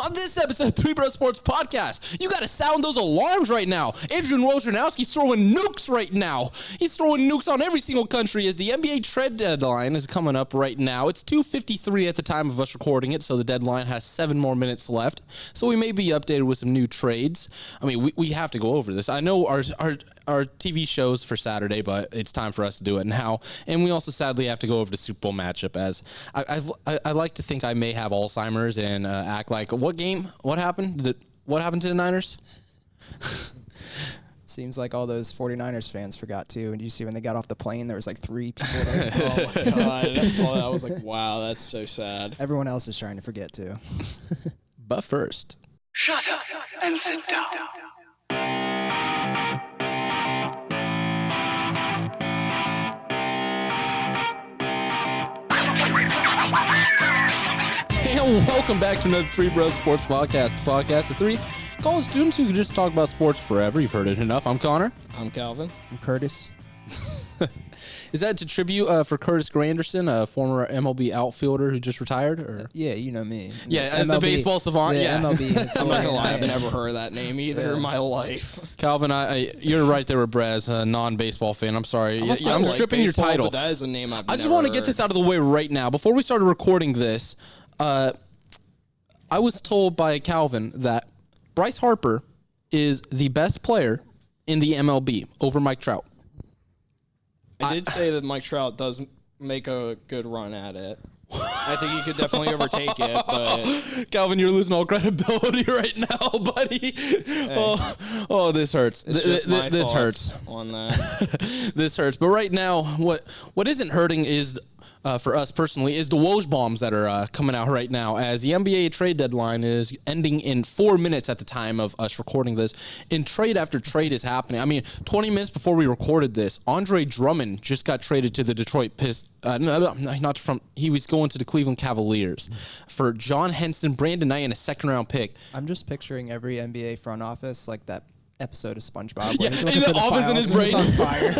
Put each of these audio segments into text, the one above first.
On this episode of Three Bros Sports Podcast, you got to sound those alarms right now. Andrew Wojnarowski's throwing nukes right now. He's throwing nukes on every single country as the NBA trade deadline is coming up right now. It's 2:53 at the time of us recording it, so the deadline has 7 more minutes left. So we may be updated with some new trades. I mean, we have to go over this. I know our TV shows for Saturday, but it's time for us to do it now. And we also sadly have to go over the Super Bowl matchup, as I like to think I may have Alzheimer's and act like, what game? What happened? What happened to the Niners? Seems like all those 49ers fans forgot too. And you see when they got off the plane, there was like 3 people there. Oh my God. I was like, wow, that's so sad. Everyone else is trying to forget too. But first, shut up and sit down. and welcome back to another Three Bros Sports Podcast. The podcast of 3 college students who can just talk about sports forever. You've heard it enough. I'm Connor. I'm Calvin. I'm Curtis. Is that to tribute for Curtis Granderson, a former MLB outfielder who just retired? Or? Yeah, you know me. Yeah, as the baseball savant. Yeah, MLB. I'm not gonna lie, I've never heard of that name either in my life. Calvin, you're right there with Brez, a non-baseball fan. I'm sorry. I'm stripping your title. But that is a name I just want to get this out of the way right now. Before we started recording this, I was told by Calvin that Bryce Harper is the best player in the MLB over Mike Trout. I did say that Mike Trout does make a good run at it. I think he could definitely overtake it, but Calvin, you're losing all credibility right now, buddy. Hey, oh, this hurts. This hurts on that. This hurts. But right now, what isn't hurting is, for us personally, is the Woj bombs that are coming out right now, as the NBA trade deadline is ending in 4 minutes at the time of us recording this, and trade after trade is happening. I mean, 20 minutes before we recorded this, Andre Drummond just got traded to the Detroit Pistons. He was going to the Cleveland Cavaliers for John Henson, Brandon Knight, and a second-round pick. I'm just picturing every NBA front office like that episode of SpongeBob. Yeah, in the office in his brain. On fire.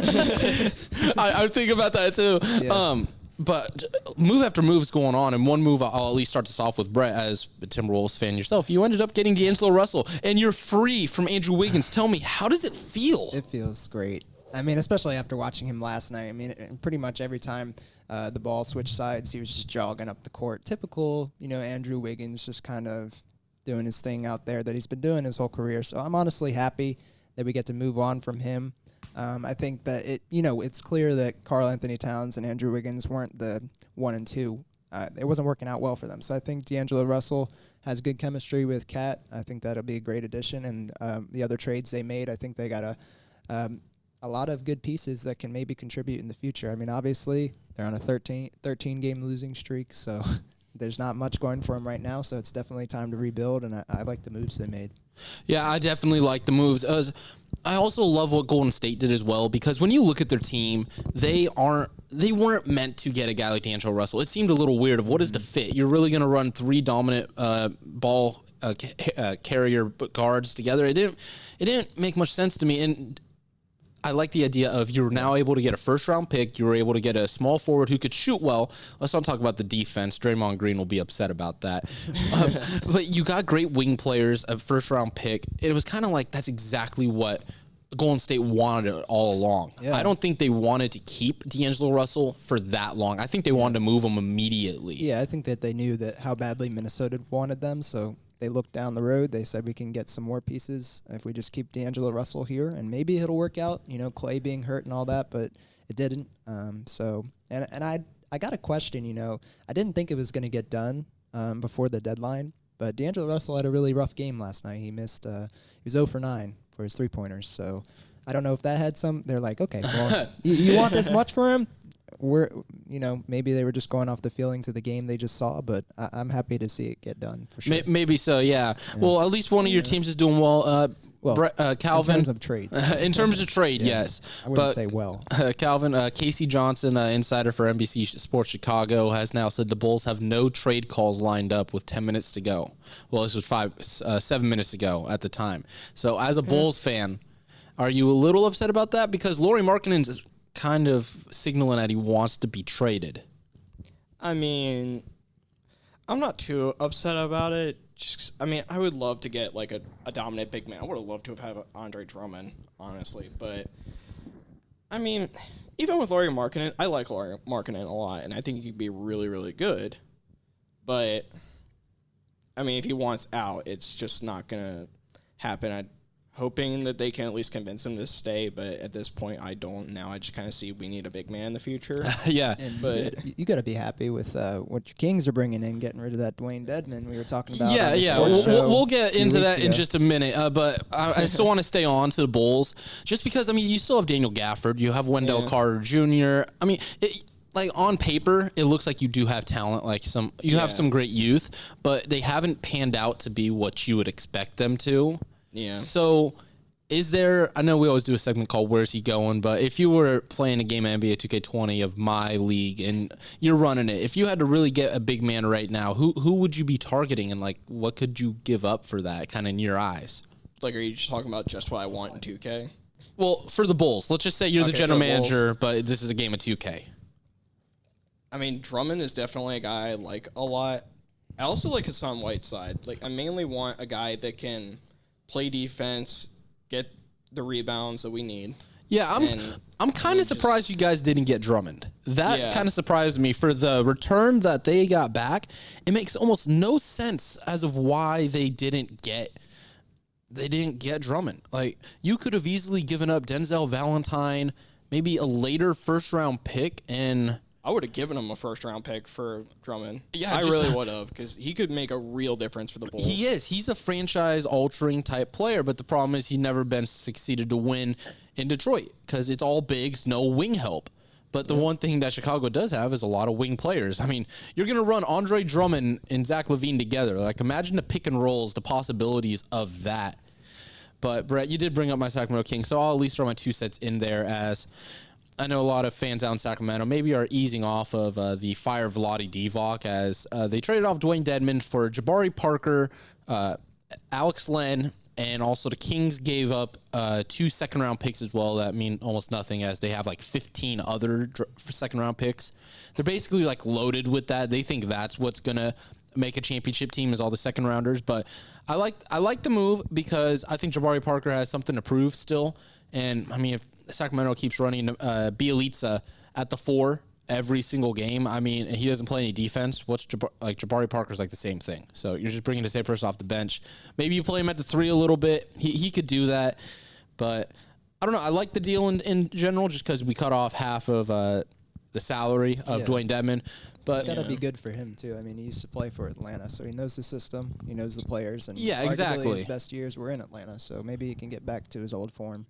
I think about that too. Yeah. But move after move is going on, and one move I'll at least start this off with, Brett, as a Timberwolves fan yourself. You ended up getting D'Angelo Russell, and you're free from Andrew Wiggins. Tell me, how does it feel? It feels great. I mean, especially after watching him last night. I mean, pretty much every time the ball switched sides, he was just jogging up the court. Typical, Andrew Wiggins, just kind of doing his thing out there that he's been doing his whole career. So I'm honestly happy that we get to move on from him. I think that it's clear that Karl Anthony Towns and Andrew Wiggins weren't the 1 and 2. It wasn't working out well for them. So I think D'Angelo Russell has good chemistry with Cat. I think that'll be a great addition. And the other trades they made, I think they got a lot of good pieces that can maybe contribute in the future. I mean, obviously, they're on a 13-game losing streak, so there's not much going for them right now. So it's definitely time to rebuild, and I like the moves they made. Yeah, I definitely like the moves. I also love what Golden State did as well, because when you look at their team, they weren't meant to get a guy like D'Angelo Russell. It seemed a little weird of what is the fit. You're really going to run 3 dominant ball carrier guards together. It didn't make much sense to me, and I like the idea of you're now able to get a first-round pick. You were able to get a small forward who could shoot well. Let's not talk about the defense. Draymond Green will be upset about that. But you got great wing players, a first-round pick. It was kind of like that's exactly what Golden State wanted all along. Yeah. I don't think they wanted to keep D'Angelo Russell for that long. I think they wanted to move him immediately. Yeah, I think that they knew that how badly Minnesota wanted them, so they looked down the road. They said we can get some more pieces if we just keep D'Angelo Russell here, and maybe it'll work out. Clay being hurt and all that, but it didn't. I got a question. I didn't think it was going to get done before the deadline, but D'Angelo Russell had a really rough game last night. He missed. He was 0 for 9 for his 3-pointers. So I don't know if that had some. They're like, okay, well, you want this much for him? Maybe they were just going off the feelings of the game they just saw, but I'm happy to see it get done for sure. Maybe so, yeah. Well, at least one of your teams is doing well. Calvin, in terms of trades. In terms of trade, yes. I wouldn't say well. Calvin, Casey Johnson, insider for NBC Sports Chicago, has now said the Bulls have no trade calls lined up with 10 minutes to go. Well, this was 7 minutes ago at the time. So as a Bulls fan, are you a little upset about that? Because Lauri Markkanen's kind of signaling that he wants to be traded. I mean, I'm not too upset about it I mean, I would love to get like a dominant big man. I would have loved to have had Andre Drummond, honestly. But I mean, even with Lauri Markkanen, I like Lauri Markkanen a lot, and I think he could be really, really good. But I mean, if he wants out, it's just not gonna happen. I'm hoping that they can at least convince him to stay, but at this point, I don't. Now I just kind of see we need a big man in the future. Yeah. And But you got to be happy with what your Kings are bringing in, getting rid of that Dwayne Dedman we were talking about. Yeah, on the yeah. sports show We'll get a few into weeks that in ago. just a minute. But I still want to stay on to the Bulls, just because, I mean, you still have Daniel Gafford. You have Wendell Carter Jr. I mean, like on paper, it looks like you do have talent. Like you have some great youth, but they haven't panned out to be what you would expect them to. yeah. So is there, I know we always do a segment called Where's He Going, but if you were playing a game of NBA 2K20 of my league and you're running it, if you had to really get a big man right now, who would you be targeting, and like what could you give up for that kind of in your eyes? Like, are you just talking about just what I want in 2K? Well, for the Bulls, let's just say you're the Okay, general for the Bulls. manager, but this is a game of 2K. I mean, Drummond is definitely a guy I like a lot. I also like Hassan Whiteside. Like, I mainly want a guy that can play defense, get the rebounds that we need. Yeah, I'm kind of surprised you guys didn't get Drummond. That kind of surprised me. For the return that they got back, it makes almost no sense as of why they didn't get Drummond. Like, you could have easily given up Denzel Valentine, maybe a later first round pick, and I would have given him a first-round pick for Drummond. Yeah, I just- really would have, because he could make a real difference for the Bulls. he is. He's a franchise-altering type player, but the problem is he's never been succeeded to win in Detroit because it's all bigs, no wing help. But the one thing that Chicago does have is a lot of wing players. I mean, you're going to run Andre Drummond and Zach LaVine together. Like, imagine the pick and rolls, the possibilities of that. But, Brett, you did bring up my Sacramento Kings, so I'll at least throw my 2 cents in there, as I know a lot of fans out in Sacramento maybe are easing off of the fire of Vlade Divac, as they traded off Dwayne Dedman for Jabari Parker, Alex Len, and also the Kings gave up 2 second-round picks as well that mean almost nothing, as they have like 15 other second-round picks. They're basically like loaded with that. They think that's what's going to make a championship team, is all the second-rounders. But I like the move because I think Jabari Parker has something to prove still. And, I mean, if Sacramento keeps running Bielitsa at the 4 every single game, I mean, he doesn't play any defense. Jabari Parker's like the same thing. So you're just bringing the same person off the bench. Maybe you play him at the 3 a little bit. He could do that. But I don't know. I like the deal in general just because we cut off half of the salary of Dwayne Dedman. But It's got to be good for him, too. I mean, he used to play for Atlanta, so he knows the system. He knows the players. And Yeah, arguably exactly. his best years were in Atlanta, so maybe he can get back to his old form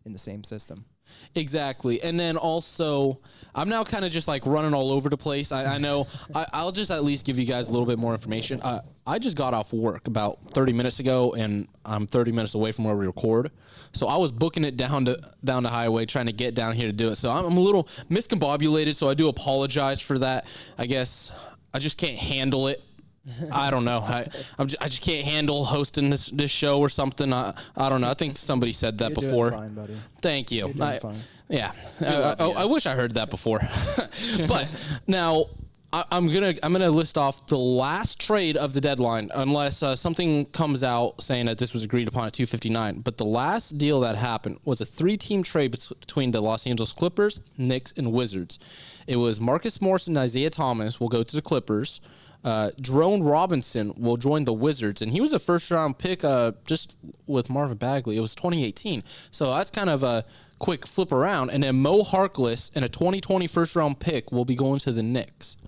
in the same system. Exactly. And then also, I'm now kind of just like running all over the place. I know I'll just at least give you guys a little bit more information. I just got off work about 30 minutes ago, and I'm 30 minutes away from where we record. So I was booking it down the highway, trying to get down here to do it. So I'm a little miscombobulated, so I do apologize for that. I guess I just can't handle it. I don't know. I just can't handle hosting this show or something. I don't know. I think somebody said that You're before. doing fine, buddy. Thank you. You're doing fine. Yeah. I wish I heard that before. But now I'm gonna list off the last trade of the deadline, unless something comes out saying that this was agreed upon at 2:59. But the last deal that happened was a 3-team trade between the Los Angeles Clippers, Knicks, and Wizards. It was Marcus Morris and Isaiah Thomas will go to the Clippers. Jerome Robinson will join the Wizards, and he was a first-round pick just with Marvin Bagley. It was 2018, so that's kind of a quick flip around. And then Mo Harkless and a 2020 first-round pick will be going to the Knicks.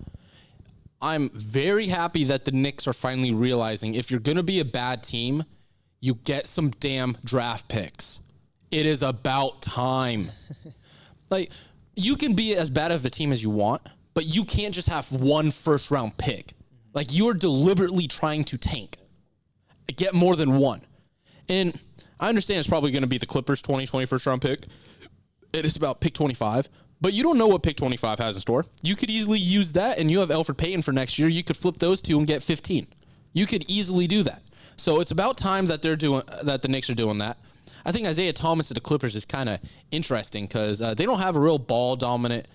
I'm very happy that the Knicks are finally realizing if you're going to be a bad team, you get some damn draft picks. It is about time. Like, you can be as bad of a team as you want, but you can't just have one first-round pick. Like, you are deliberately trying to tank. Get more than one. And I understand it's probably going to be the Clippers' 2020 first-round pick. It is about pick 25. But you don't know what pick 25 has in store. You could easily use that, and you have Elfrid Payton for next year. You could flip those two and get 15. You could easily do that. So it's about time that the Knicks are doing that. I think Isaiah Thomas at the Clippers is kind of interesting because they don't have a real ball-dominant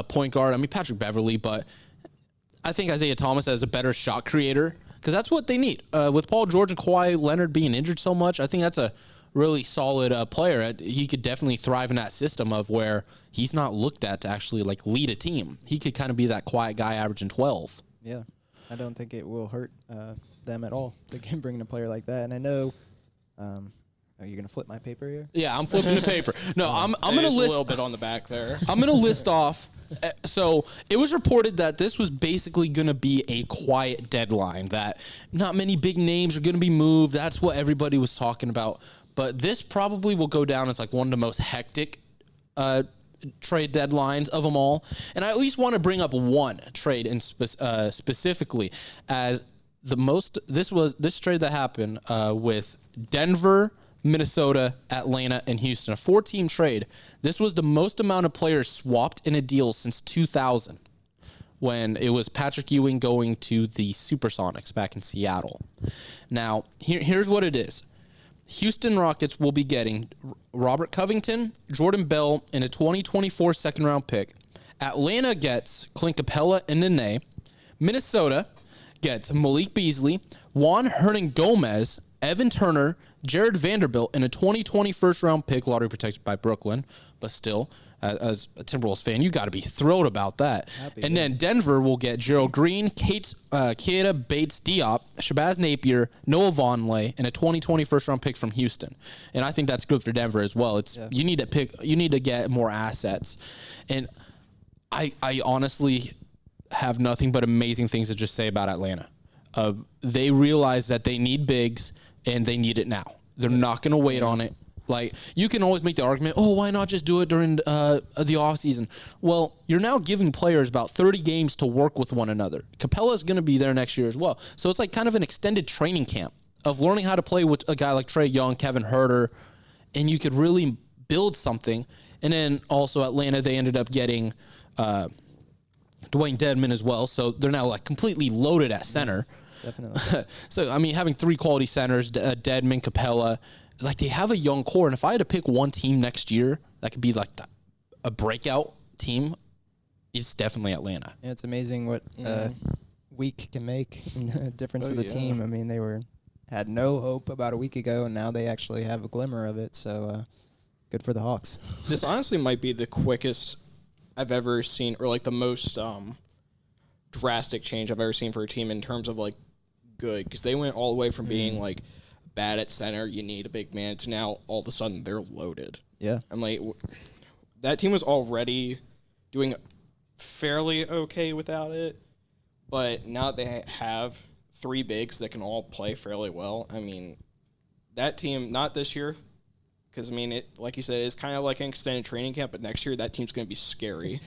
point guard. I mean, Patrick Beverley, but I think Isaiah Thomas as a better shot creator because that's what they need. With Paul George and Kawhi Leonard being injured so much, I think that's a really solid player. He could definitely thrive in that system of where he's not looked at to actually like lead a team. He could kind of be that quiet guy averaging 12. Yeah, I don't think it will hurt them at all to bring a player like that. And I know, are you gonna flip my paper here? Yeah, I'm flipping the paper. No, I'm gonna list a little bit on the back there. I'm gonna list off. So it was reported that this was basically gonna be a quiet deadline. That not many big names are gonna be moved. That's what everybody was talking about. But this probably will go down as like one of the most hectic trade deadlines of them all. And I at least want to bring up one trade in specifically as the most. This trade that happened with Denver, Minnesota, Atlanta, and Houston, a 4-team trade. This was the most amount of players swapped in a deal since 2000, when it was Patrick Ewing going to the Supersonics back in Seattle. Now, here's what it is. Houston Rockets will be getting Robert Covington, Jordan Bell, and a 2024 second-round pick. Atlanta gets Clint Capella and Nene. Minnesota gets Malik Beasley, Juan Hernan-Gomez, Evan Turner, Jared Vanderbilt, and a 2020 first-round pick, lottery protected by Brooklyn. But still, as a Timberwolves fan, you got to be thrilled about that. And then Denver will get Gerald Green, Keita Bates-Diop, Shabazz Napier, Noah Vonleh, and a 2020 first-round pick from Houston. And I think that's good for Denver as well. You need to get more assets. And I honestly have nothing but amazing things to just say about Atlanta. They realize that they need bigs, and they need it now. They're not going to wait on it. Like, you can always make the argument, oh, why not just do it during the offseason? Well, you're now giving players about 30 games to work with one another. Capella's going to be there next year as well. So it's like kind of an extended training camp of learning how to play with a guy like Trae Young, Kevin Huerter, and you could really build something. And then also Atlanta, they ended up getting Dwayne Dedmon as well. So they're now like completely loaded at center. Definitely. So, I mean, having 3 quality centers, Dedmon, Capella, like they have a young core. And if I had to pick one team next year that could be like a breakout team, it's definitely Atlanta. Yeah, it's amazing what week can make a difference to the team. I mean, they had no hope about a week ago, and now they actually have a glimmer of it. So good for the Hawks. This honestly might be the quickest I've ever seen, or like the most drastic change I've ever seen for a team in terms of like good, because they went all the way from being like bad at center, you need a big man, to now all of a sudden they're loaded. Yeah. I'm like, that team was already doing fairly okay without it, but now that they have 3 bigs that can all play fairly well, I mean, that team, not this year, because, I mean, it, like you said, it's kind of like an extended training camp, but next year that team's going to be scary.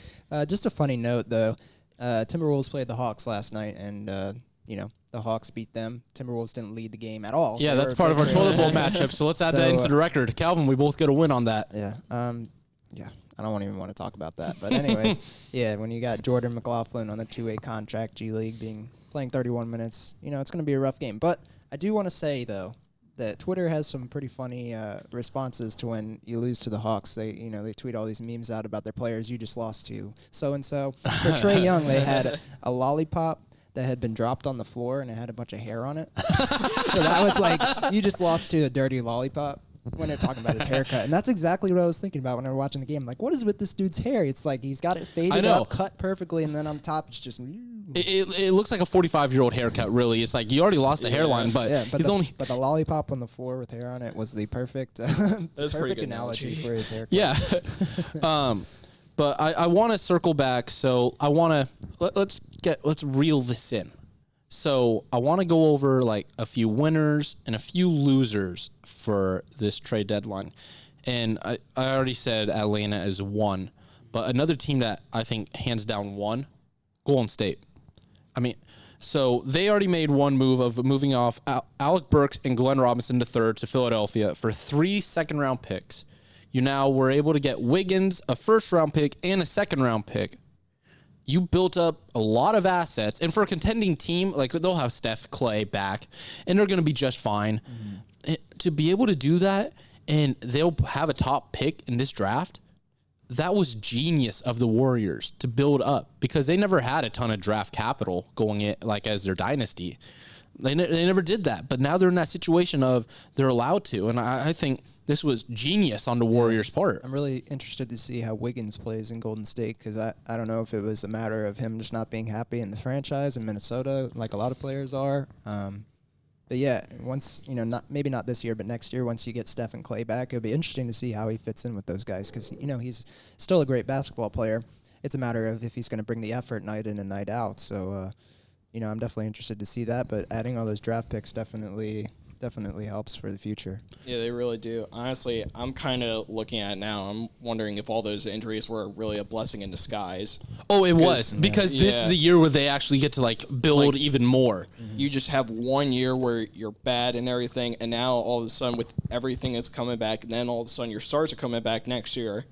Just a funny note, though. Timberwolves played the Hawks last night, and, the Hawks beat them. Timberwolves didn't lead the game at all. Yeah, that's part of our toilet bowl matchup, so let's add that into the record. Calvin, we both get a win on that. Yeah. I don't even want to talk about that. But anyways, yeah, when you got Jordan McLaughlin on the 2-way contract, G League, playing 31 minutes, it's going to be a rough game. But I do want to say, though, that Twitter has some pretty funny responses to when you lose to the Hawks. They tweet all these memes out about their players. You just lost to so-and-so. For Trae Young, they had a lollipop that had been dropped on the floor, and it had a bunch of hair on it. So that was like, you just lost to a dirty lollipop when they're talking about his haircut. And that's exactly what I was thinking about when I was watching the game. Like, what is with this dude's hair? It's like he's got it faded up, cut perfectly, and then on top it's just... It looks like a 45-year-old haircut, really. It's like you already lost a hairline, but but the lollipop on the floor with hair on it was the perfect analogy for his haircut. Yeah. But I want to circle back, so I want to let's reel this in. So I want to go over like a few winners and a few losers for this trade deadline. And I already said Atlanta is one, but another team that I think hands down won, Golden State. I mean, so they already made one move of moving off Alec Burks and Glenn Robinson III to Philadelphia for 3 second-round picks. You now were able to get Wiggins, a first-round pick, and a second-round pick. You built up a lot of assets. And for a contending team, like they'll have Steph, Clay back, and they're going to be just fine. And to be able to do that, and they'll have a top pick in this draft, that was genius of the Warriors to build up, because they never had a ton of draft capital going in, like as their dynasty. They never did that, but now they're in that situation of they're allowed to, and I think this was genius on the Warriors' part. I'm really interested to see how Wiggins plays in Golden State because I don't know if it was a matter of him just not being happy in the franchise in Minnesota, like a lot of players are. But yeah, once maybe not this year, but next year, once you get Steph and Clay back, it'll be interesting to see how he fits in with those guys because he's still a great basketball player. It's a matter of if he's going to bring the effort night in and night out. So, I'm definitely interested to see that. But adding all those draft picks definitely helps for the future. Yeah, they really do. Honestly, I'm kind of looking at it now. I'm wondering if all those injuries were really a blessing in disguise. Oh, it was because this is the year where they actually get to build even more. You just have 1 year where you're bad and everything, and now all of a sudden with everything that's coming back, and then all of a sudden your stars are coming back next year.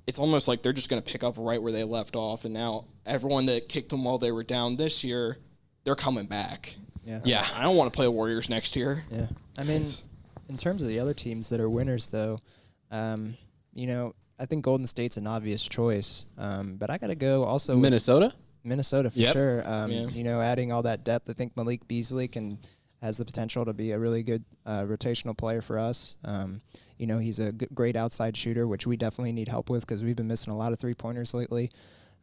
It's almost like they're just going to pick up right where they left off, and now everyone that kicked them while they were down this year, they're coming back. Yeah. I don't want to play the Warriors next year. Yeah. I mean, in terms of the other teams that are winners, though, I think Golden State's an obvious choice. But I got to go also Minnesota? Minnesota for sure. Adding all that depth, I think Malik Beasley has the potential to be a really good rotational player for us. He's a great outside shooter, which we definitely need help with because we've been missing a lot of three-pointers lately.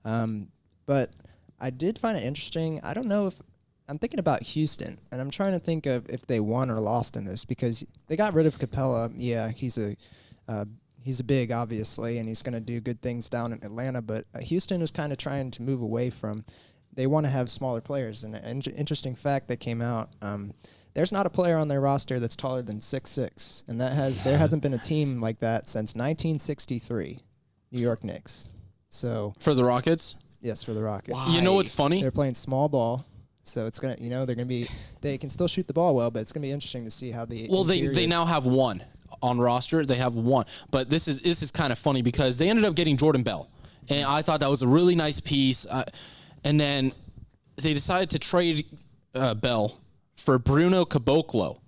But I did find it interesting. I don't know if I'm thinking about Houston, and I'm trying to think of if they won or lost in this because they got rid of Capella. Yeah, he's a big, obviously, and he's going to do good things down in Atlanta. But Houston was kind of trying to move away from. They want to have smaller players. And an interesting fact that came out: there's not a player on their roster that's taller than 6'6", and there hasn't been a team like that since 1963, New York Knicks. So For the Rockets? Yes, for the Rockets. You know what's funny? They're playing small ball. So it's gonna, they can still shoot the ball well, but it's gonna be interesting to see how the. Well, they now have one on roster. They have one, but this is kind of funny because they ended up getting Jordan Bell, and I thought that was a really nice piece. And then they decided to trade Bell for Bruno Caboclo,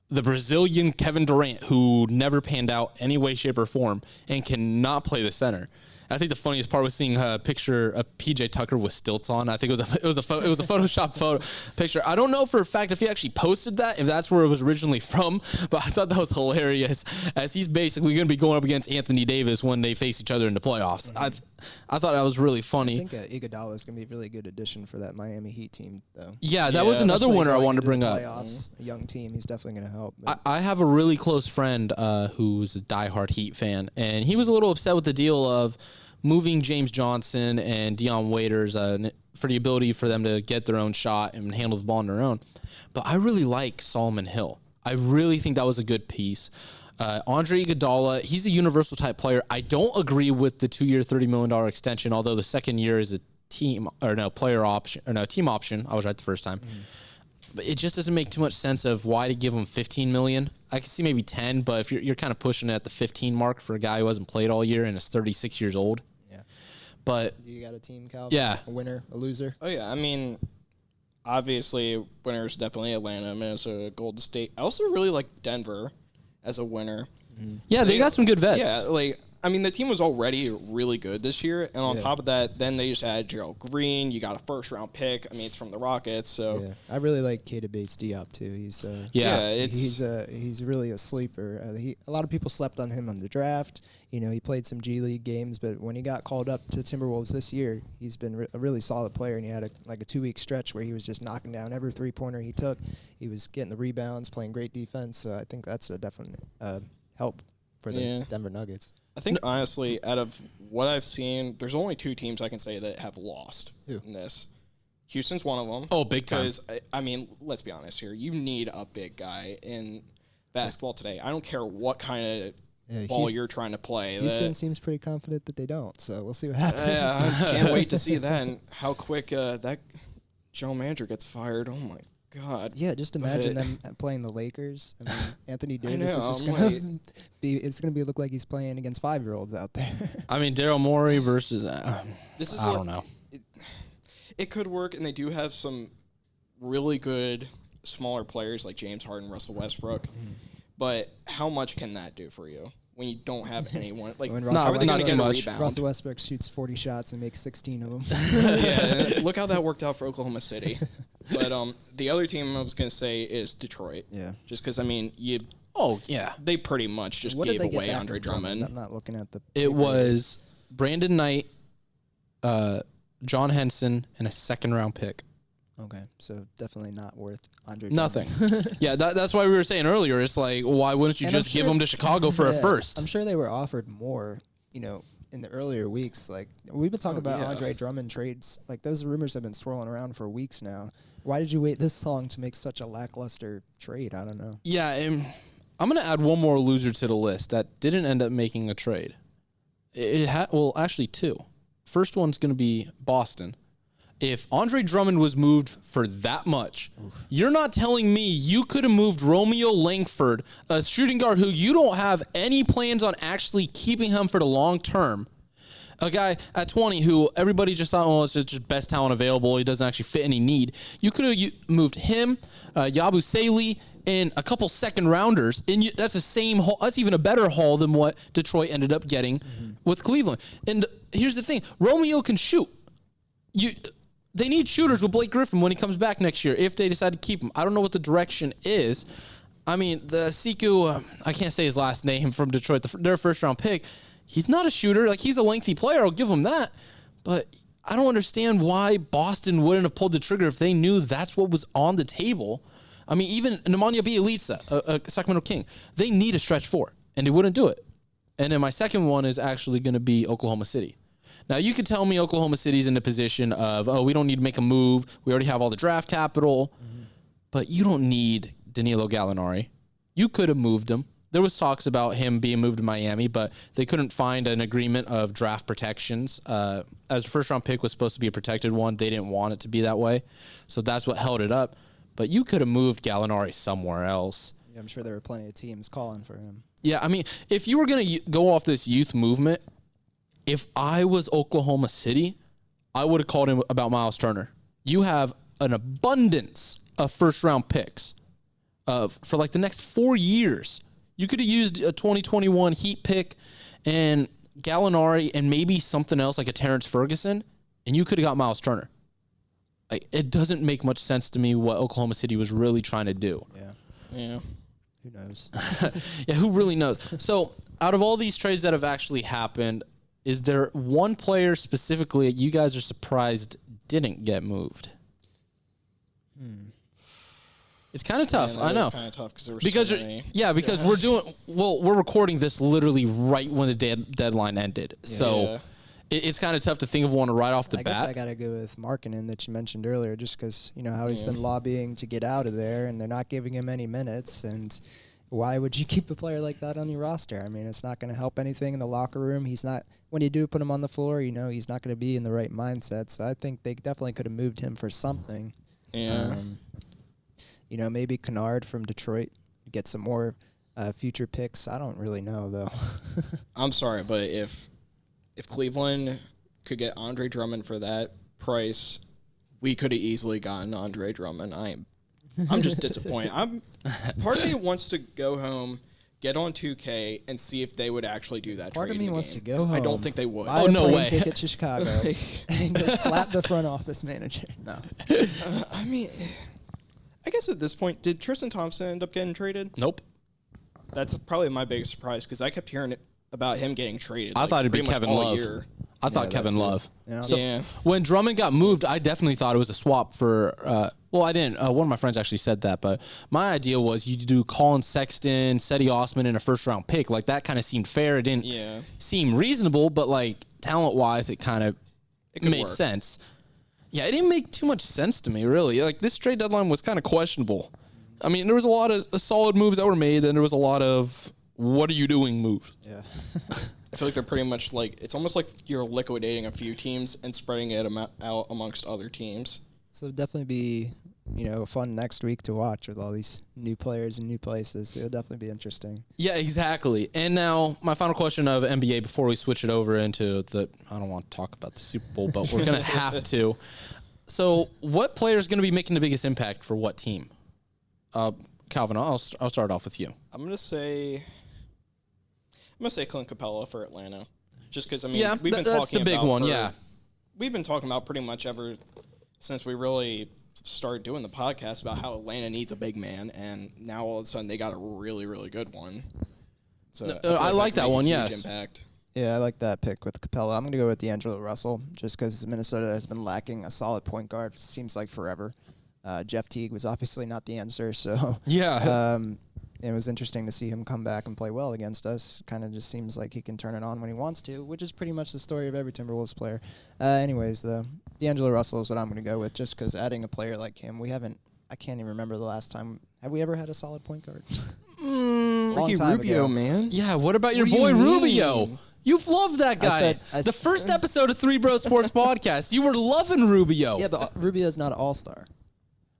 the Brazilian Kevin Durant, who never panned out any way, shape, or form, and cannot play the center. I think the funniest part was seeing a picture of PJ Tucker with stilts on. I think it was a Photoshop picture. I don't know for a fact if he actually posted that, if that's where it was originally from, but I thought that was hilarious, as he's basically going to be going up against Anthony Davis when they face each other in the playoffs. I thought that was really funny. I think Iguodala is going to be a really good addition for that Miami Heat team, though. Yeah, that was another winner I wanted to bring up. Playoffs, a young team, he's definitely going to help. I have a really close friend who's a diehard Heat fan, and he was a little upset with the deal of moving James Johnson and Deion Waiters for the ability for them to get their own shot and handle the ball on their own. But I really like Solomon Hill. I really think that was a good piece. Andre Iguodala, he's a universal type player. I don't agree with the 2-year, $30 million extension, although the second year is a team option. I was right the first time. But it just doesn't make too much sense of why to give him $15 million. I can see maybe 10, but if you're kind of pushing it at the 15 mark for a guy who hasn't played all year and is 36 years old. Yeah. But you got a team, Calvin? Yeah. A winner, a loser? Oh, yeah. I mean, obviously, winners definitely Atlanta, Minnesota, Golden State. I also really like Denver as a winner. Yeah, they got some good vets. Yeah, the team was already really good this year, and on top of that, then they just added Gerald Green. You got a first-round pick. I mean, it's from the Rockets, so I really like Keita Bates-Diop too. He's he's really a sleeper. A lot of people slept on him on the draft. He played some G League games, but when he got called up to the Timberwolves this year, he's been a really solid player, and he had a 2-week stretch where he was just knocking down every three-pointer he took. He was getting the rebounds, playing great defense. So I think that's a definite help for the Denver Nuggets. I think, honestly, out of what I've seen, there's only 2 teams I can say that have lost in this. Houston's one of them. Oh, big time. Because, let's be honest here. You need a big guy in basketball today. I don't care what kind of ball you're trying to play. Houston seems pretty confident that they don't, so we'll see what happens. I can't wait to see that and how quick that general manager gets fired. Oh, my God. Yeah, just imagine them playing the Lakers. I mean, Anthony Davis is just going to look like he's playing against 5-year-olds out there. I mean, Daryl Morey versus I don't know. It could work, and they do have some really good smaller players like James Harden, Russell Westbrook. But how much can that do for you when you don't have anyone? Like, how are they going to get a rebound? Russell Westbrook shoots 40 shots and makes 16 of them. Yeah, look how that worked out for Oklahoma City. But the other team I was going to say is Detroit. Yeah. Just because, I mean, Oh, yeah. they pretty much just What did gave they get away back Andre from Drummond? Drummond. I'm not looking at the. It was Brandon Knight, John Henson, and a second-round pick. Okay, so definitely not worth Andre. Nothing. Drummond. Yeah, that's why we were saying earlier. It's like, why wouldn't you And I'm just give sure- him to Chicago for a Yeah, first? I'm sure they were offered more, in the earlier weeks. Like, we've been talking about yeah. Andre Drummond trades. Like, those rumors have been swirling around for weeks now. Why did you wait this long to make such a lackluster trade? I don't know. Yeah, I'm going to add one more loser to the list that didn't end up making a trade. Well, actually two. First one's going to be Boston. If Andre Drummond was moved for that much, you're not telling me you could have moved Romeo Langford, a shooting guard who you don't have any plans on actually keeping him for the long term. A guy at 20 who everybody just thought, well, it's just best talent available. He doesn't actually fit any need. You could have moved him, Yabu Saley, and a couple second rounders. And that's the same haul. That's even a better haul than what Detroit ended up getting with Cleveland. And here's the thing. Romeo can shoot. They need shooters with Blake Griffin when he comes back next year if they decide to keep him. I don't know what the direction is. I mean, the Siku, I can't say his last name from Detroit, their first-round pick, he's not a shooter. Like, he's a lengthy player. I'll give him that. But I don't understand why Boston wouldn't have pulled the trigger if they knew that's what was on the table. I mean, even Nemanja Bjelica, a Sacramento King, they need a stretch four, and they wouldn't do it. And then my second one is actually going to be Oklahoma City. Now, you could tell me Oklahoma City's in the position of, we don't need to make a move. We already have all the draft capital. But you don't need Danilo Gallinari. You could have moved him. There was talks about him being moved to Miami, but they couldn't find an agreement of draft protections. As the first-round pick was supposed to be a protected one, they didn't want it to be that way. So that's what held it up. But you could have moved Gallinari somewhere else. Yeah, I'm sure there were plenty of teams calling for him. Yeah, I mean, if you were going to go off this youth movement, if I was Oklahoma City, I would have called him about Miles Turner. You have an abundance of first-round picks for like the next 4 years. You could have used a 2021 Heat pick and Gallinari and maybe something else like a Terrence Ferguson, and you could have got Miles Turner. Like, it doesn't make much sense to me what Oklahoma City was really trying to do. Yeah. Who knows? Yeah, who really knows? So, out of all these trades that have actually happened, is there one player specifically that you guys are surprised didn't get moved? It's kind of tough. I know. It's kind of tough because there were so many. Because we're recording this literally right when the deadline ended. So it's kind of tough to think of one right off the I bat. guess I got to go with Markkanen that you mentioned earlier, just because how he's been lobbying to get out of there, and they're not giving him any minutes. And why would you keep a player like that on your roster? I mean, it's not going to help anything in the locker room. He's not. When you do put him on the floor, he's not going to be in the right mindset. So I think they definitely could have moved him for something. Yeah. Maybe Kennard from Detroit, get some more future picks. I don't really know, though. I'm sorry, but if Cleveland could get Andre Drummond for that price, we could have easily gotten Andre Drummond. I'm just disappointed. Part of me wants to go home, get on 2K, and see if they would actually do that. Part of trade me in the wants game, to go home. I don't think they would. Buy Oh, a no plane way. ticket to Chicago and just slap the front office manager. No. I mean, I guess at this point, did Tristan Thompson end up getting traded? Nope. That's probably my biggest surprise because I kept hearing about him getting traded. I thought it'd be pretty much Kevin all Love. year. I thought that Kevin too. Love. Yeah. So Yeah. when Drummond got moved, I definitely thought it was a swap for. I didn't. One of my friends actually said that, but my idea was you do Colin Sexton, Cedi Osman, and a first-round pick. Like, that kind of seemed fair. It didn't seem reasonable, but like talent-wise, it kind of made sense. Yeah, it didn't make too much sense to me, really. Like, this trade deadline was kind of questionable. I mean, there was a lot of solid moves that were made, and there was a lot of what are you doing moves. Yeah. I feel like they're pretty much like it's almost like you're liquidating a few teams and spreading it out amongst other teams. So it'll definitely be, fun next week to watch with all these new players and new places. It'll definitely be interesting. Yeah, exactly. And now my final question of NBA before we switch it over into I don't want to talk about the Super Bowl, but we're going to have to. So what player is going to be making the biggest impact for what team? Calvin, I'll start off with you. I'm gonna say Clint Capella for Atlanta, just because we've been that's talking the big about one. Yeah, we've been talking about pretty much ever since we really started doing the podcast about how Atlanta needs a big man, and now all of a sudden they got a really, really good one. So I like that one, huge yes. Impact. Yeah, I like that pick with Capella. I'm going to go with D'Angelo Russell just because Minnesota has been lacking a solid point guard. Seems like forever. Jeff Teague was obviously not the answer, so Yeah. it was interesting to see him come back and play well against us. Kind of just seems like he can turn it on when he wants to, which is pretty much the story of every Timberwolves player. Anyways, though, D'Angelo Russell is what I'm going to go with just because adding a player like him, I can't even remember the last time. Have we ever had a solid point guard? Ricky Rubio, man. Yeah, what about your What do boy you mean? Rubio? You've loved that guy. The first episode of Three Bro Sports Podcast, you were loving Rubio. Yeah, but Rubio's not an all-star.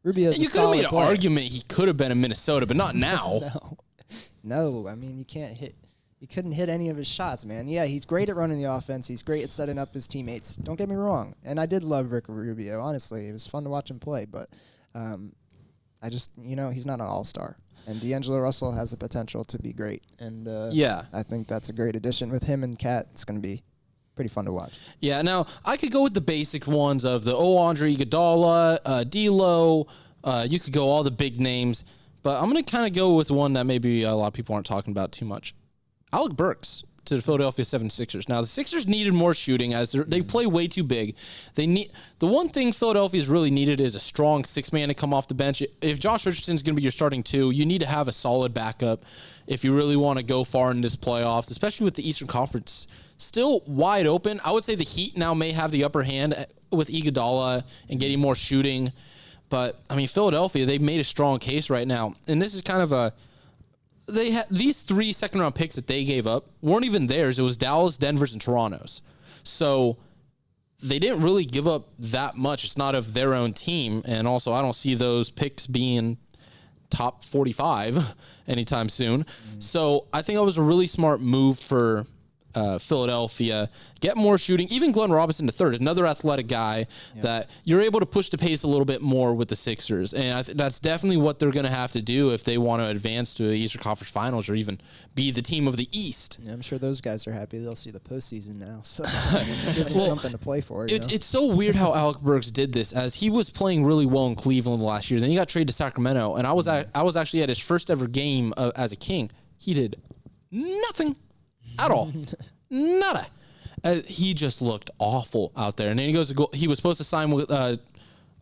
Rubio's You a could have solid made an player. argument he could have been in Minnesota, but not now. No, I mean, you can't hit. He couldn't hit any of his shots, man. Yeah, he's great at running the offense. He's great at setting up his teammates. Don't get me wrong. And I did love Rick Rubio, honestly. It was fun to watch him play, but I just, he's not an all-star. And D'Angelo Russell has the potential to be great. And Yeah. I think that's a great addition. With him and Kat, it's going to be pretty fun to watch. Yeah, now I could go with the basic ones of the Andre Iguodala, D'Lo. You could go all the big names, but I'm going to kind of go with one that maybe a lot of people aren't talking about too much. Alec Burks to the Philadelphia 76ers. Now, the Sixers needed more shooting as they play way too big. The one thing Philadelphia's really needed is a strong six-man to come off the bench. If Josh Richardson's going to be your starting two, you need to have a solid backup if you really want to go far in this playoffs, especially with the Eastern Conference still wide open. I would say the Heat now may have the upper hand with Iguodala and getting more shooting. But, I mean, Philadelphia, they've made a strong case right now. And this is kind of these 3 second-round picks that they gave up weren't even theirs. It was Dallas, Denver's, and Toronto's. So they didn't really give up that much. It's not of their own team. And also, I don't see those picks being top 45 anytime soon. So I think it was a really smart move for Philadelphia. Get more shooting. Even Glenn Robinson III, another athletic guy that you're able to push the pace a little bit more with the Sixers. And I think that's definitely what they're going to have to do if they want to advance to the Eastern Conference Finals or even be the team of the East. Yeah, I'm sure those guys are happy. They'll see the postseason now. So it gives them something to play for. It's so weird how Alec Burks did this, as he was playing really well in Cleveland last year. Then he got traded to Sacramento, and I was actually at his first ever game as a King. He did nothing at all. Nada. He just looked awful out there. And then he was supposed to sign with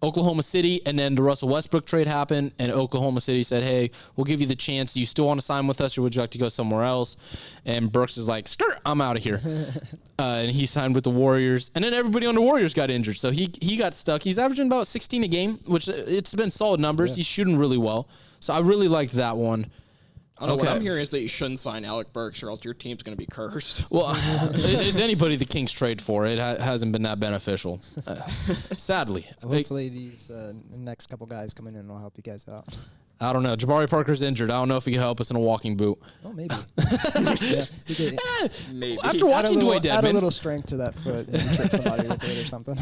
Oklahoma City, and then the Russell Westbrook trade happened, and Oklahoma City said, hey, we'll give you the chance. Do you still want to sign with us, or would you like to go somewhere else? And Burks is like, skirt, I'm out of here. And he signed with the Warriors. And then everybody on the Warriors got injured, so he got stuck. He's averaging about 16 a game, which it's been solid numbers. Yeah. He's shooting really well. So I really liked that one. What I'm hearing is that you shouldn't sign Alec Burks, or else your team's going to be cursed. Well, it's anybody the Kings trade for. It hasn't been that beneficial, sadly. Hopefully these next couple guys coming in will help you guys out. I don't know. Jabari Parker's injured. I don't know if he can help us in a walking boot. Oh, maybe. Yeah, he did. Maybe. After watching Dwayne Dedman. Add a little strength to that foot and trip somebody with it or something.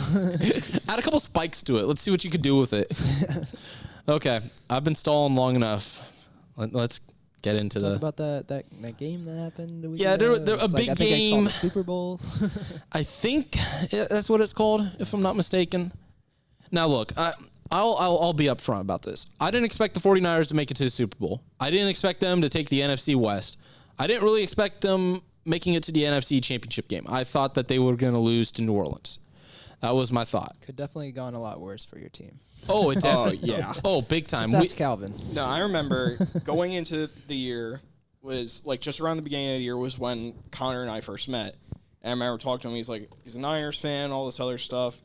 Add a couple spikes to it. Let's see what you can do with it. Okay. I've been stalling long enough. Let's get into Talk about that game that happened. There a big I think it's game. called the Super Bowl. I think that's what it's called, if I'm not mistaken. Now, look, I'll be upfront about this. I didn't expect the 49ers to make it to the Super Bowl. I didn't expect them to take the NFC West. I didn't really expect them making it to the NFC Championship game. I thought that they were going to lose to New Orleans. That was my thought. Could definitely have gone a lot worse for your team. Oh, it definitely. yeah. Oh, big time. Just ask Calvin. No, I remember going into the year was like just around the beginning of the year was when Connor and I first met. And I remember talking to him. He's like, he's a Niners fan, all this other stuff.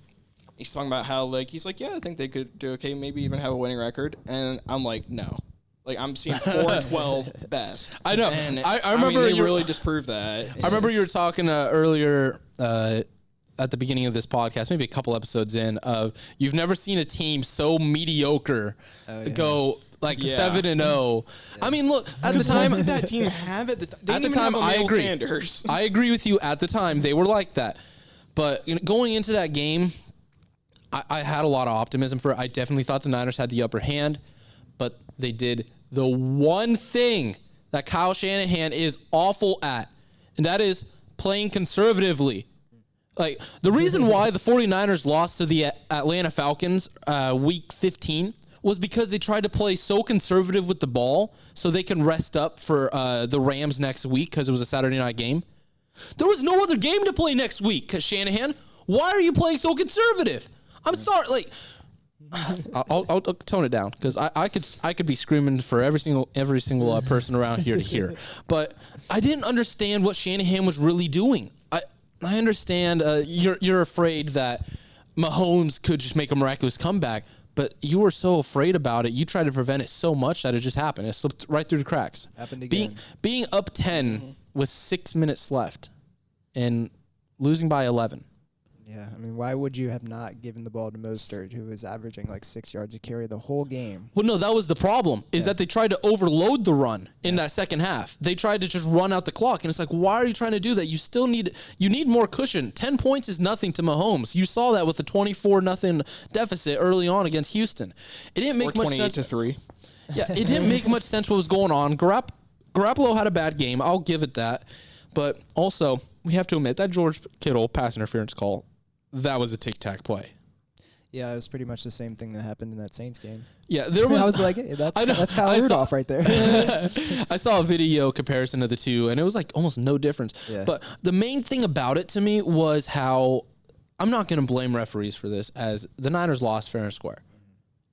He's talking about how he's like, yeah, I think they could do okay, maybe even have a winning record. And I'm like, no. Like, I'm seeing 4-12 best. I know. And I remember they you really disproved that. I remember you were talking earlier at the beginning of this podcast, maybe a couple episodes in, of you've never seen a team so mediocre go 7-0. I mean, look, at the time, what did that team have at the time? They at the didn't even time, have I Emmanuel agree. Sanders. I agree with you. At the time, they were like that. But going into that game, I had a lot of optimism for it. I definitely thought the Niners had the upper hand, but they did the one thing that Kyle Shanahan is awful at, and that is playing conservatively. Like, the reason why the 49ers lost to the Atlanta Falcons week 15 was because they tried to play so conservative with the ball so they can rest up for the Rams next week because it was a Saturday night game. There was no other game to play next week because, Shanahan, why are you playing so conservative? I'm sorry. Like, I'll tone it down because I could be screaming for every single person around here to hear. But I didn't understand what Shanahan was really doing. I understand you're afraid that Mahomes could just make a miraculous comeback, but you were so afraid about it. You tried to prevent it so much that it just happened. It slipped right through the cracks. Happened again. Being up 10 with 6 minutes left and losing by 11. Yeah, I mean, why would you have not given the ball to Mostert, who was averaging like 6 yards a carry the whole game? Well, no, that was the problem, is that they tried to overload the run in that second half. They tried to just run out the clock, and it's like, why are you trying to do that? You need more cushion. 10 points is nothing to Mahomes. You saw that with the 24-0 deficit early on against Houston. It didn't make much sense. 28-3. Yeah, it didn't make much sense what was going on. Garoppolo had a bad game. I'll give it that. But also, we have to admit, that George Kittle pass interference call, that was a tic-tac play. Yeah, it was pretty much the same thing that happened in that Saints game. Yeah, there was. I was like, hey, that's Kyle Rudolph right there. I saw a video comparison of the two, and it was like almost no difference. Yeah. But the main thing about it to me was how I'm not going to blame referees for this, as the Niners lost fair and square.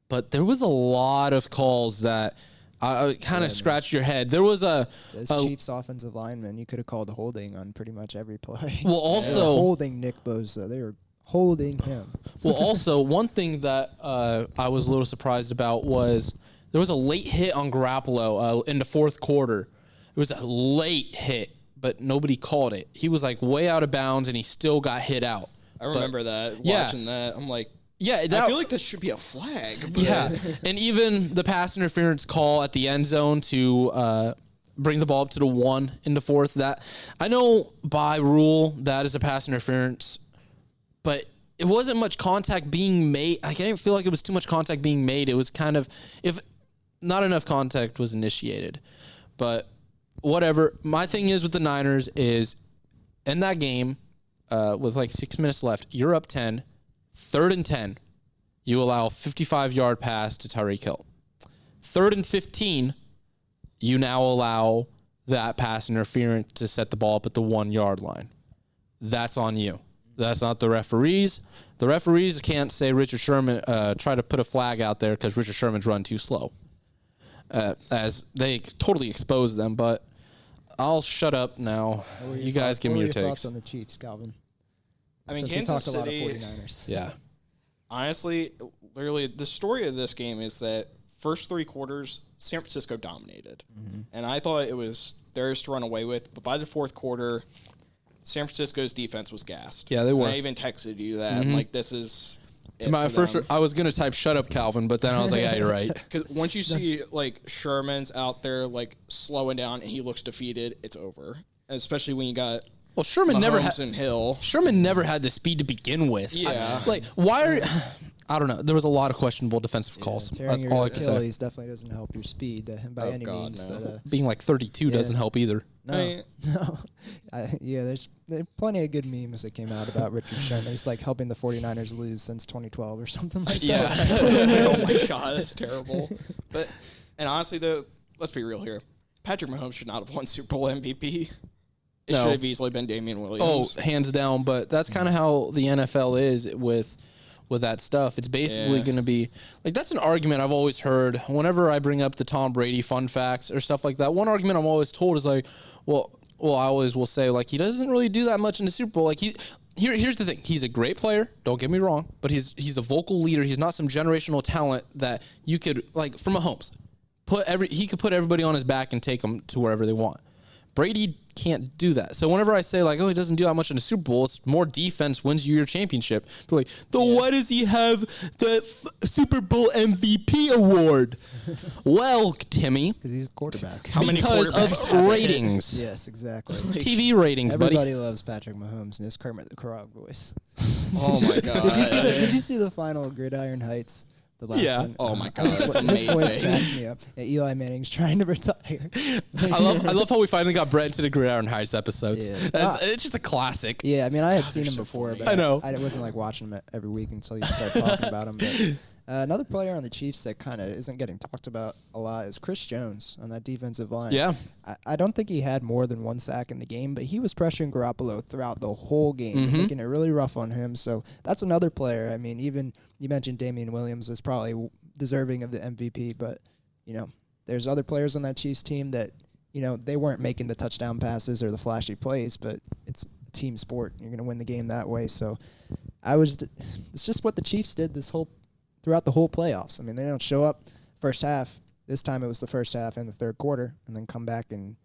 But there was a lot of calls that kind of scratched your head. There was Those Chiefs offensive linemen, you could have called holding on pretty much every play. Well, also they were holding Nick Bosa. They were holding him. Well, also, one thing that I was a little surprised about was there was a late hit on Garoppolo in the fourth quarter. It was a late hit, but nobody called it. He was like way out of bounds, and he still got hit out. I remember that, watching that. I'm like, yeah, I feel like this should be a flag. But yeah, and even the pass interference call at the end zone to bring the ball up to the 1 in the fourth, that I know by rule that is a pass interference, but it wasn't much contact being made. I didn't feel like it was too much contact being made. It was kind of, if not enough contact was initiated. But whatever. My thing is with the Niners is in that game with like 6 minutes left, you're up 10, 3rd and 10. You allow a 55-yard pass to Tyreek Hill. 3rd and 15, you now allow that pass interference to set the ball up at the 1-yard line. That's on you. That's not the referees. The referees can't say Richard Sherman, try to put a flag out there because Richard Sherman's run too slow. As they totally expose them, but I'll shut up now. You guys give me your takes. Thoughts on the Chiefs, Calvin? I mean, Since Kansas we talked City, a lot of 49ers. Yeah. Honestly, literally, the story of this game is that first 3 quarters, San Francisco dominated. Mm-hmm. And I thought it was theirs to run away with. But by the fourth quarter, San Francisco's defense was gassed. Yeah, they were. And I even texted you that. Mm-hmm. Like, this is it My for first, them. I was going to type, shut up, Calvin, but then I was like, yeah, you're right. Because once you see, like, Sherman's out there, like, slowing down and he looks defeated, it's over. And especially when you got Well, Sherman never had and Hill. Sherman never had the speed to begin with. Yeah. Why are I don't know. There was a lot of questionable defensive calls. Tearing That's your all I can say. Achilles definitely doesn't help your speed by any God, means. no. But Being like 32 doesn't help either. no, there's plenty of good memes that came out about Richard Sherman. He's like helping the 49ers lose since 2012 or something like Yeah. that. Oh my God, that's terrible. And honestly, though, let's be real here. Patrick Mahomes should not have won Super Bowl MVP. It No. should have easily been Damian Williams. Oh, hands down. But that's kind of how the NFL is with that stuff. It's basically going to be like, that's an argument I've always heard whenever I bring up the Tom Brady fun facts or stuff like that. One argument I'm always told is like, well, I always will say like, he doesn't really do that much in the Super Bowl. Like here's the thing. He's a great player. Don't get me wrong, but he's a vocal leader. He's not some generational talent that you could like from Mahomes. He could put everybody on his back and take them to wherever they want. Brady can't do that. So whenever I say like, oh, he doesn't do that much in the Super Bowl, it's more defense wins you your championship. They're like, why does he have the Super Bowl MVP award? Well, Timmy, Because he's the quarterback. because of ratings. Yes, exactly. TV ratings, Everybody buddy. loves Patrick Mahomes and his Kermit the Frog voice. Oh my God. Did you see the final Gridiron Heights The last Yeah. one. Oh my God, that's His voice amazing. cracks me up. Yeah, Eli Manning's trying to retire. I love how we finally got Brett into the Gridiron Heights episodes. Yeah. It's just a classic. Yeah, I mean, I had seen they're him so before, funny. but I know. I wasn't like watching him every week until you start talking about him. But another player on the Chiefs that kind of isn't getting talked about a lot is Chris Jones on that defensive line. Yeah. I don't think he had more than one sack in the game, but he was pressuring Garoppolo throughout the whole game, making it really rough on him. So that's another player. I mean, even you mentioned Damian Williams is probably deserving of the MVP, but, you know, there's other players on that Chiefs team that, you know, they weren't making the touchdown passes or the flashy plays, but it's a team sport. You're going to win the game that way. So it's just what the Chiefs did throughout the whole playoffs. I mean, they don't show up first half. This time it was the first half and the third quarter, and then come back and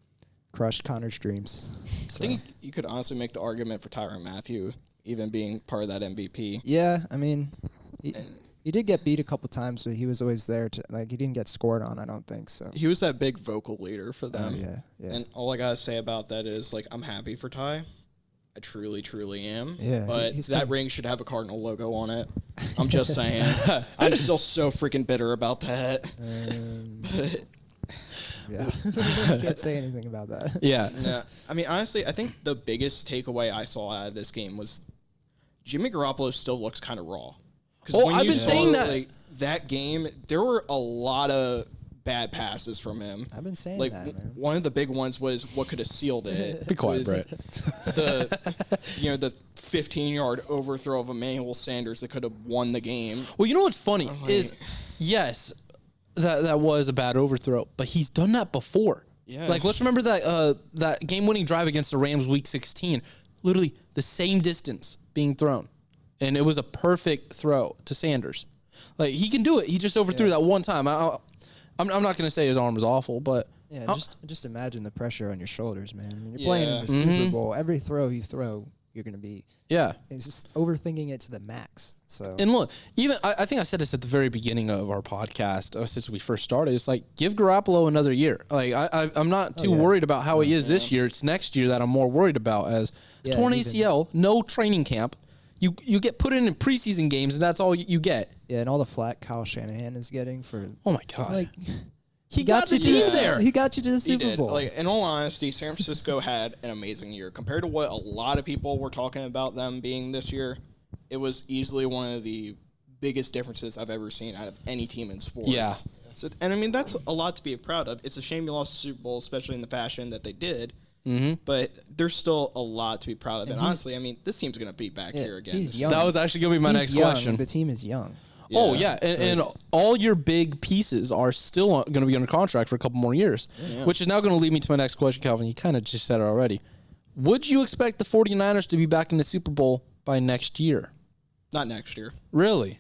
crush Connor's dreams. So. I think you could honestly make the argument for Tyrann Mathieu even being part of that MVP. Yeah, I mean, he did get beat a couple times, but he was always there to he didn't get scored on. I don't think so. He was that big vocal leader for them. Yeah. And all I gotta say about that is I'm happy for Ty. I truly, truly am. Yeah, But he's that kinda- ring should have a Cardinal logo on it. I'm just saying. I'm still so freaking bitter about that. But Yeah, can't say anything about that. Yeah. no, I mean, honestly, I think the biggest takeaway I saw out of this game was Jimmy Garoppolo still looks kind of raw. Oh, I've been saying that. That game, there were a lot of bad passes from him. I've been saying Like that, man. one of the big ones was what could have sealed it. Be quiet, was Brett. the 15-yard overthrow of Emmanuel Sanders that could have won the game. Well, you know what's funny is, yes, that was a bad overthrow, but he's done that before. Yeah. Like, let's remember that game-winning drive against the Rams Week 16. Literally the same distance being thrown, and it was a perfect throw to Sanders. Like, he can do it. He just overthrew that one time. I'm not going to say his arm was awful, but Yeah, just imagine the pressure on your shoulders, man. I mean, you're playing in the Super Bowl. Every throw you throw, you're going to be it's just overthinking it to the max. So And look, even I think I said this at the very beginning of our podcast since we first started. It's like, give Garoppolo another year. Like I'm not too worried about how he is this year. It's next year that I'm more worried about. As torn ACL, no training camp. You get put in preseason games, and that's all you get. yeah, and all the flack Kyle Shanahan is getting for Oh my god! like he got the team there. He got you to the He Super did. Bowl. Like, in all honesty, San Francisco had an amazing year. Compared to what a lot of people were talking about them being this year, it was easily one of the biggest differences I've ever seen out of any team in sports. Yeah. So, and I mean, that's a lot to be proud of. It's a shame you lost the Super Bowl, especially in the fashion that they did. Mm-hmm. But there's still a lot to be proud of. And honestly, I mean, this team's going to be back here again. he's this young. That was actually going to be my He's next young. question. The team is young. Oh yeah, and all your big pieces are still going to be under contract for a couple more years, which is now going to lead me to my next question, Calvin. You kind of just said it already. Would you expect the 49ers to be back in the Super Bowl by next year? Not next year. Really?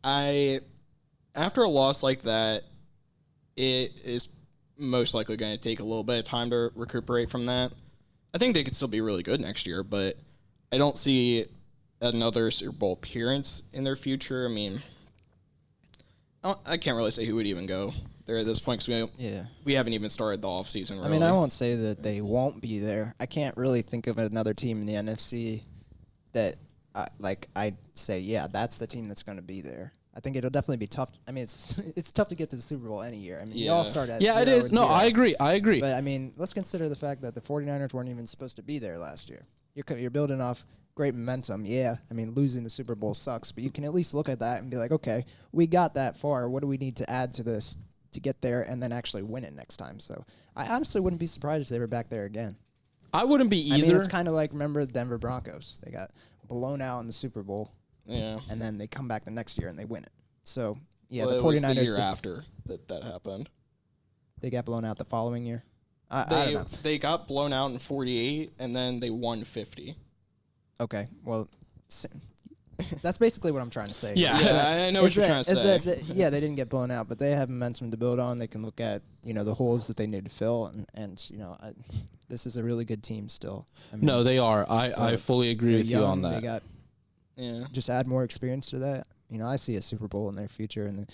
After a loss like that, it is most likely going to take a little bit of time to recuperate from that. I think they could still be really good next year, but I don't see another Super Bowl appearance in their future. I mean, I can't really say who would even go there at this point because we haven't even started the offseason, really. I mean, I won't say that they won't be there. I can't really think of another team in the NFC that, I'd say, yeah, that's the team that's going to be there. I think it'll definitely be tough. I mean, it's tough to get to the Super Bowl any year. I mean, you all start at 0 it is. and No, 0. I agree. But, I mean, let's consider the fact that the 49ers weren't even supposed to be there last year. You're building off great momentum. Yeah, I mean, losing the Super Bowl sucks, but you can at least look at that and be like, okay, we got that far. What do we need to add to this to get there and then actually win it next time? So I honestly wouldn't be surprised if they were back there again. I wouldn't be either. I mean, it's kind of like, remember the Denver Broncos? They got blown out in the Super Bowl, and then they come back the next year and they win it. So, yeah, Well, the it was 49ers, the year after that happened. they got blown out the following year. I don't know. They got blown out in 48, and then they won 50. Okay, well, that's basically what I'm trying to say. Yeah. I know what you're trying to say. Yeah, they didn't get blown out, but they have momentum to build on. They can look at, the holes that they need to fill, and this is a really good team still. I mean, No, they are. I fully agree they're with you on young, that. They got just add more experience to that. I see a Super Bowl in their future, and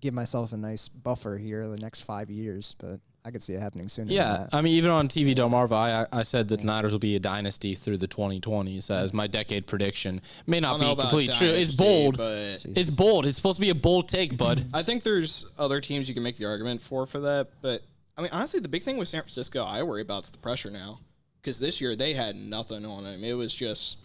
give myself a nice buffer here the next 5 years, but I could see it happening sooner than Yeah, that. I mean, even on TV Delmarva, I said that the Niners will be a dynasty through the 2020s as my decade prediction. May not be completely true. It's bold. But It's bold. It's supposed to be a bold take, bud. I think there's other teams you can make the argument for that. But, I mean, honestly, the big thing with San Francisco I worry about is the pressure now. Because this year they had nothing on them. It was just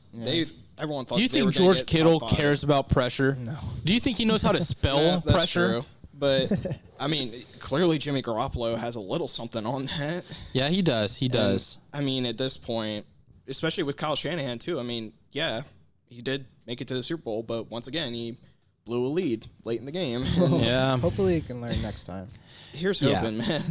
everyone thought. Do you they think were gonna George get Kittle top 5. cares about pressure? No. Do you think he knows how to spell That's pressure? true. But, I mean, clearly Jimmy Garoppolo has a little something on that. Yeah, he does. He does. I mean, at this point, especially with Kyle Shanahan, too, I mean, yeah, he did make it to the Super Bowl, but once again, he blew a lead late in the game. Yeah. Hopefully he can learn next time. Here's hoping, man.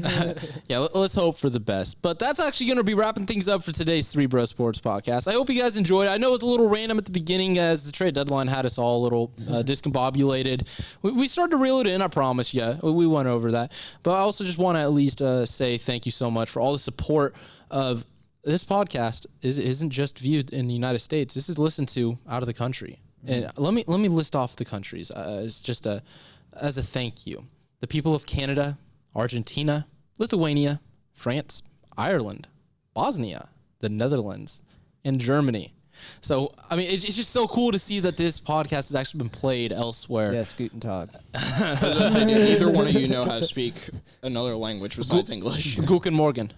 Yeah, let's hope for the best. But that's actually going to be wrapping things up for today's Three Bro Sports podcast. I hope you guys enjoyed it. I know it was a little random at the beginning as the trade deadline had us all a little discombobulated. We started to reel it in, I promise you. We went over that. But I also just want to at least say thank you so much for all the support of this podcast. Isn't just viewed in the United States. This is listened to out of the country. And let me list off the countries as just as a thank you. The people of Canada, Argentina, Lithuania, France, Ireland, Bosnia, the Netherlands, and Germany. So, I mean, it's just so cool to see that this podcast has actually been played elsewhere. Yes, Guten Tag. Neither one of you know how to speak another language besides English. Guten Morgen.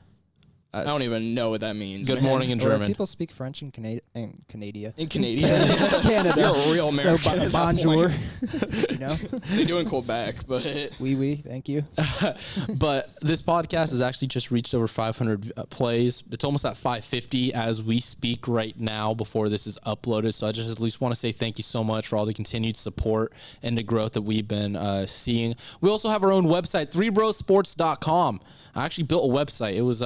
I don't even know what that means. Good man. morning in Or German. people speak French in Canada. In Canada. Canada. You're a real American. So, at that bonjour. point. You know? They do in Quebec, but Oui, thank you. But this podcast has actually just reached over 500 plays. It's almost at 550 as we speak right now before this is uploaded. So I just at least want to say thank you so much for all the continued support and the growth that we've been seeing. We also have our own website, 3brosports.com. I actually built a website. It was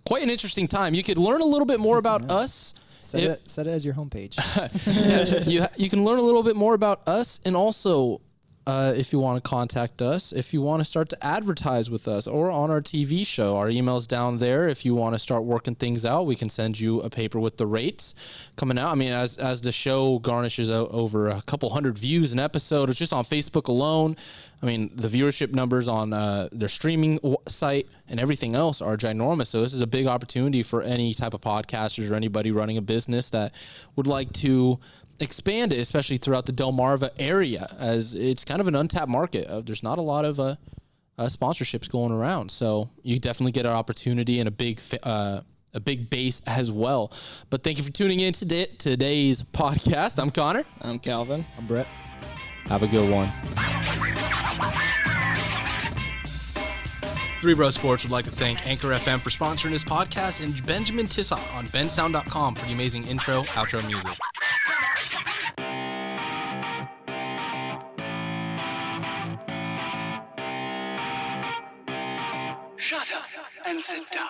quite an interesting time. You could learn a little bit more about us. Set it as your homepage. You can learn a little bit more about us, and also if you want to contact us, if you want to start to advertise with us or on our TV show, our email's down there. If you want to start working things out, we can send you a paper with the rates coming out. I mean, as the show garnishes over a couple hundred views an episode, it's just on Facebook alone. I mean, the viewership numbers on their streaming site and everything else are ginormous. So this is a big opportunity for any type of podcasters or anybody running a business that would like to expand it, especially throughout the Delmarva area, as it's kind of an untapped market. There's not a lot of sponsorships going around. So you definitely get an opportunity and a big base as well. But thank you for tuning in to today's podcast. I'm Connor. I'm Calvin. I'm Brett. Have a good one. Three Bro Sports would like to thank Anchor FM for sponsoring this podcast and Benjamin Tissot on bensound.com for the amazing intro, outro music. Shut up and sit down.